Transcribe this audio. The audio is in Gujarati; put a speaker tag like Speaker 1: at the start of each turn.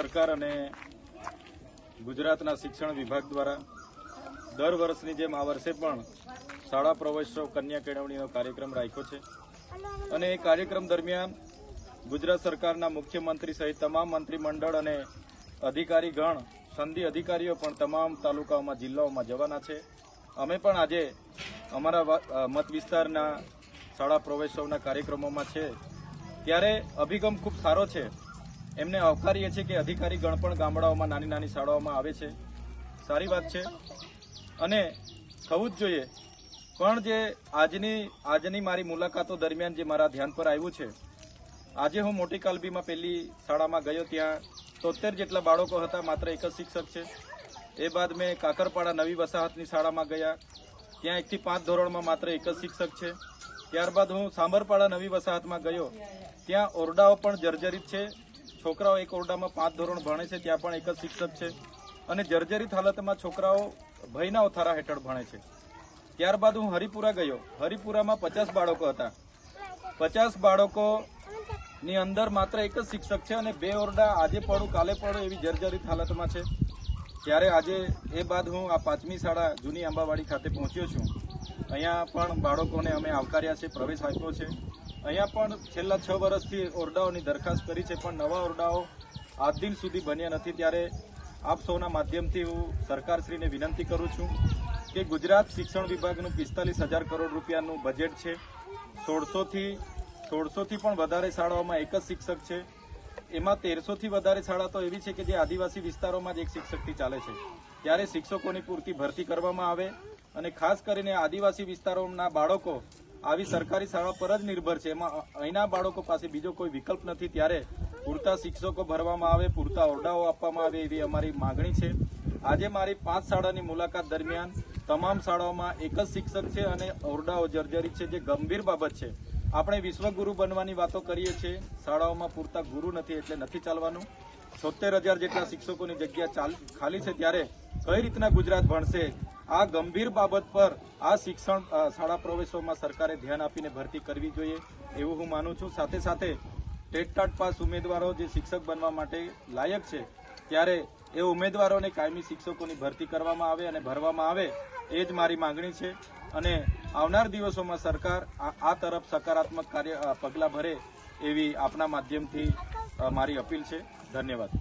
Speaker 1: સરકાર અને ગુજરાતના શિક્ષણ વિભાગ દ્વારા દર વર્ષની જેમ આ વર્ષે પણ શાળા પ્રવેશોત્સવ કન્યા કેળવણીનો કાર્યક્રમ રાખ્યો છે અને એ કાર્યક્રમ દરમિયાન ગુજરાત સરકારના મુખ્યમંત્રી સહિત તમામ મંત્રીમંડળ અને અધિકારીગણ સંધિ અધિકારીઓ પણ તમામ તાલુકાઓમાં જિલ્લાઓમાં જવાના છે। અમે પણ આજે અમારા મત વિસ્તારના શાળા પ્રવેશોત્સવના કાર્યક્રમોમાં છે ત્યારે અભિગમ ખૂબ સારો છે। એમને આવકારીએ છીએ કે અધિકારીગણ પણ ગામડાઓમાં નાની નાની શાળાઓમાં આવે છે, સારી વાત છે અને થવું જ જોઈએ। પણ જે આજની મારી મુલાકાતો દરમિયાન જે મારા ધ્યાન પર આવ્યું છે, આજે હું મોટી કાલબીમાં પહેલી શાળામાં ગયો, ત્યાં 73 જેટલા બાળકો હતા, માત્ર એક જ શિક્ષક છે। એ બાદ મેં કાકરપાડા નવી વસાહતની શાળામાં ગયા, ત્યાં 1 થી 5 ધોરણમાં માત્ર એક જ શિક્ષક છે। ત્યારબાદ હું સાંભરપાડા નવી વસાહતમાં ગયો, ત્યાં ઓરડાઓ પણ જર્જરિત છે, છોકરાઓ એક ઓરડામાં 5 ધોરણ ભણે છે, ત્યાં પણ એક જ શિક્ષક છે અને જર્જરિત હાલતમાં છોકરાઓ ભયના ઓથારા હેઠળ ભણે છે। ત્યારબાદ હું હરિપુરા ગયો, હરિપુરામાં 50 બાળકો હતા, 50 બાળકોની અંદર માત્ર એક જ શિક્ષક છે અને 2 ઓરડા આજે પડું કાલે પડું એવી જર્જરિત હાલતમાં છે। ત્યારે આજે એ બાદ હું આ 5મી શાળા જૂની આંબાવાડી ખાતે પહોંચ્યો છું। અહીંયા પણ બાળકોને અમે આવકાર્યા છે, પ્રવેશ આપ્યો છે। અહીંયા પણ છેલ્લા 6 વર્ષથી ઓરડાઓની દરખાસ્ત કરી છે, પણ નવા ઓરડાઓ આજ દિન સુધી બન્યા નથી। ત્યારે આપ સૌના માધ્યમથી હું સરકારશ્રીને વિનંતી કરું છું કે ગુજરાત શિક્ષણ વિભાગનું 45,000 કરોડ રૂપિયાનું બજેટ છે, 1600 થી પણ વધારે શાળાઓમાં એક જ શિક્ષક છે, એમાં 1300 થી વધારે શાળા તો એવી છે કે જે આદિવાસી વિસ્તારોમાં જ એક શિક્ષકથી ચાલે છે। ત્યારે શિક્ષકોની પૂરતી ભરતી કરવામાં આવે અને ખાસ કરીને આદિવાસી વિસ્તારોના બાળકો આવી સરકારી શાળા પર જ નિર્ભર છે, એમાં અહીંના બાળકો પાસે બીજો કોઈ વિકલ્પ નથી। ત્યારે પૂરતા શિક્ષકો ભરવામાં આવે, પૂરતા ઓરડાઓ આપવામાં આવે એવી અમારી માગણી છે। આજે મારી 5 શાળાની મુલાકાત દરમિયાન તમામ શાળાઓમાં એક જ શિક્ષક છે અને ઓરડાઓ જર્જરિત છે, જે ગંભીર બાબત છે। આપણે વિશ્વગુરુ બનવાની વાતો કરીએ છીએ, શાળાઓમાં પૂરતા ગુરુ નથી એટલે નથી ચાલવાનું। 76,000 જેટલા શિક્ષકોની જગ્યા ખાલી છે, ત્યારે કઈ રીતના ગુજરાત ભણશે? આ ગંભીર બાબત પર આ શિક્ષણ શાળા પ્રવેશોમાં સરકારે ધ્યાન આપીને ભરતી કરવી જોઈએ એવું હું માનું છું। સાથે સાથે ટેટ પાસ ઉમેદવારો જે શિક્ષક બનવા માટે લાયક છે, ત્યારે એ ઉમેદવારોને કાયમી શિક્ષકોની ભરતી કરવામાં આવે અને ભરવામાં આવે એ જ મારી માંગણી છે અને આવનાર દિવસોમાં સરકાર આ તરફ સકારાત્મક પગલાં ભરે એવી આપના માધ્યમથી મારી અપીલ છે। ધન્યવાદ।